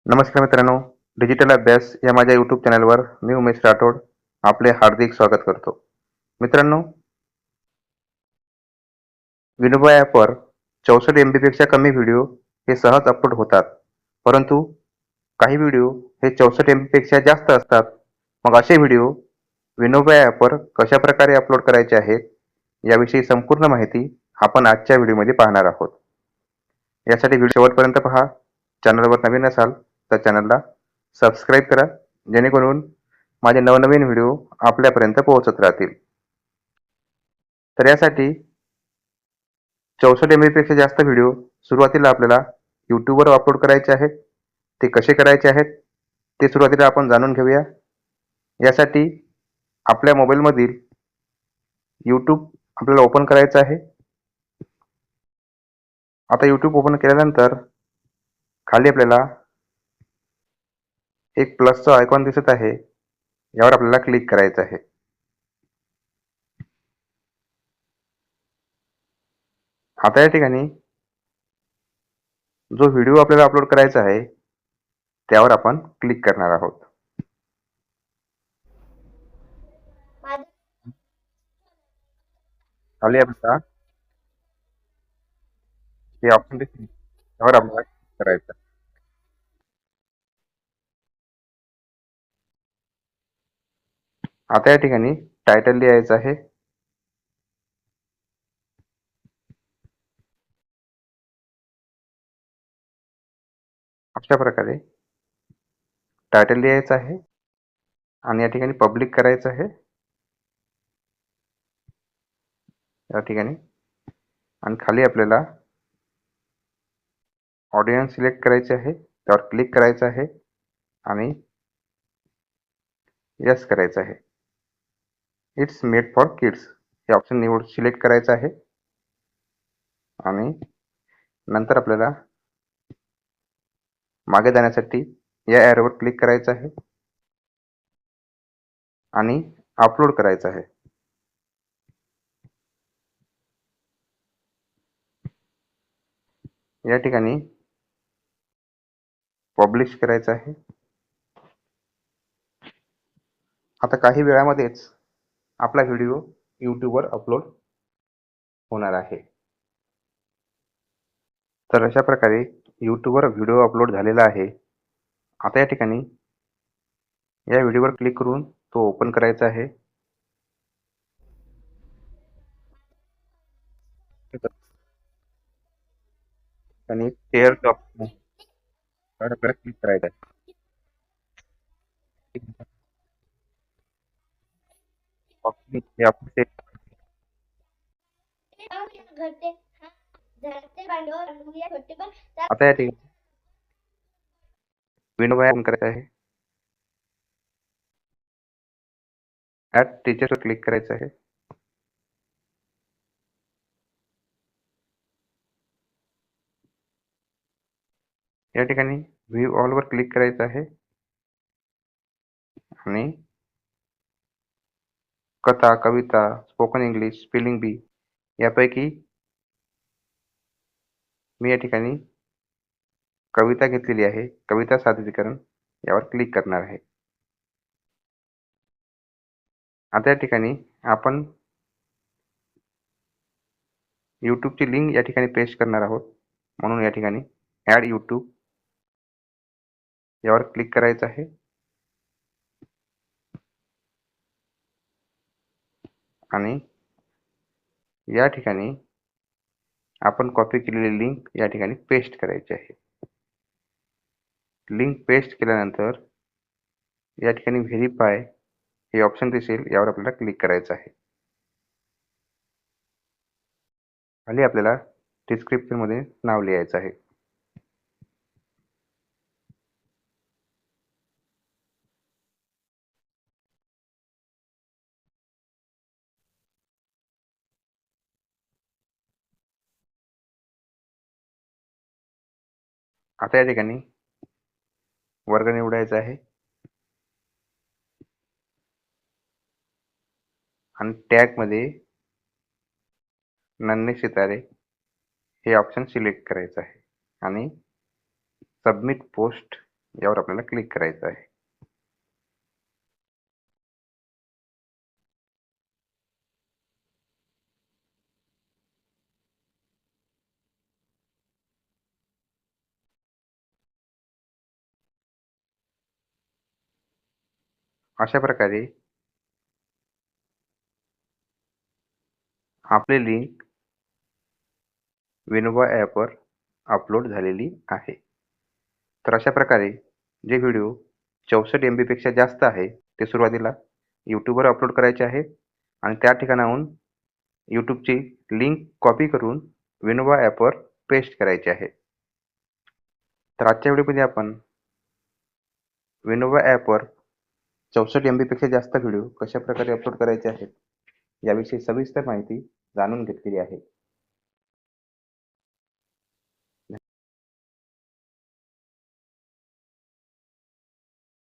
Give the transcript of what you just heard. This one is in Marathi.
नमस्कार मित्रांनो, डिजिटल अभ्यास या माझ्या यूट्यूब चॅनलवर मी उमेश राठोड आपले हार्दिक स्वागत करतो. मित्रांनो, विनोबा ॲपवर 64 MB पेक्षा कमी व्हिडिओ हे सहज अपलोड होतात. परंतु काही व्हिडिओ हे 64 MB पेक्षा जास्त असतात. मग असे व्हिडिओ विनोबा ॲपवर कशाप्रकारे अपलोड करायचे आहेत, याविषयी संपूर्ण माहिती आपण आजच्या व्हिडिओमध्ये पाहणार आहोत. यासाठी व्हिडिओ शेवटपर्यंत पहा. चॅनलवर नवीन असाल तर चॅनलला सबस्क्राईब करा, जेणेकरून माझे नवनवीन व्हिडिओ आपल्यापर्यंत पोहोचत राहतील. तर यासाठी 64 MB पेक्षा जास्त व्हिडिओ सुरुवातीला आपल्याला YouTubeवर अपलोड करायचे आहेत. ते कसे करायचे आहेत ते सुरुवातीला आपण जाणून घेऊया. यासाठी आपल्या मोबाईलमधील YouTube आपल्याला ओपन करायचं आहे. आता YouTube ओपन केल्यानंतर खाली आपल्याला एक प्लसचा आयकॉन दिसत आहे, यावर आपल्याला क्लिक करायचं आहे. आता या ठिकाणी जो व्हिडिओ आपल्याला अपलोड करायचा आहे त्यावर आपण क्लिक करणार आहोत. खाली आपल्याला हे ऑप्शन दिसतील, त्यावर आपल्याला क्लिक करायचं. आता या ठिकाणी टायटल लिहायचं आहे. अशा प्रकारे टायटल लिहायचं आहे आणि या ठिकाणी पब्लिक करायचं आहे या ठिकाणी, आणि खाली आपल्याला ऑडियन्स सिलेक्ट करायचे आहे, त्यावर क्लिक करायचं आहे आणि यस करायचं आहे. इट्स मेड फॉर किड्स हे ऑप्शन सिलेक्ट करायचं आहे आणि नंतर आपल्याला मागे जाण्यासाठी या ॲरोवर क्लिक करायचं आहे आणि अपलोड करायचं आहे. या ठिकाणी पब्लिश करायचं आहे. आता काही वेळामध्येच आपला व्हिडिओ YouTubeवर अपलोड होणार आहे. तर अशा प्रकारे YouTubeवर व्हिडिओ अपलोड झालेला आहे. आता या ठिकाणी या व्हिडिओवर क्लिक करून तो ओपन करायचा आहे. आणि शेअरचं ऑप्शन त्यावर आपल्याला क्लिक करायचं आहे. हे आपण आता या ठिकाणी विनोबा ओपन करायचं आहे. ॲड टीचरवर क्लिक करायचं आहे. या ठिकाणी व्ह्यू ऑलवर क्लिक करायचं आहे आणि कथा, कविता, स्पोकन इंग्लिश, स्पेलिंग बी यापैकी मी या ठिकाणी कविता घेतलेली आहे. कविता सादरीकरण यावर क्लिक करणार आहे. आता या ठिकाणी आपण YouTubeची लिंक या ठिकाणी पेस्ट करणार आहोत. म्हणून या ठिकाणी ॲड YouTube यावर क्लिक करायचं आहे आणि या ठिकाणी आपण कॉपी केलेली लिंक या ठिकाणी पेस्ट करायची आहे. लिंक पेस्ट केल्यानंतर या ठिकाणी व्हेरीफाय हे ऑप्शन दिसेल, यावर आपल्याला क्लिक करायचं आहे. खाली आपल्याला डिस्क्रिप्शनमध्ये नाव लिहायचं आहे. आता या ठिकाणी वर्ग निवडायचा आहे आणि टॅगमध्ये नन्हे सितारे हे ऑप्शन सिलेक्ट करायचं आहे आणि सबमिट पोस्ट यावर आपल्याला क्लिक करायचं आहे. अशा प्रकारे आपली लिंक विनोबा ॲपवर अपलोड झालेली आहे. तर अशा प्रकारे जे व्हिडिओ 64 MB पेक्षा जास्त आहे ते सुरुवातीला YouTubeवर अपलोड करायचे आहे आणि त्या ठिकाणाहून YouTubeची लिंक कॉपी करून विनोबा ॲपवर पेस्ट करायची आहे. तर आजच्या व्हिडिओमध्ये आपण विनोबा ॲपवर 64 MB पेक्षा जास्त व्हिडिओ कशाप्रकारे अपलोड करायचे आहेत याविषयी सविस्तर माहिती जाणून घेतलेली आहे.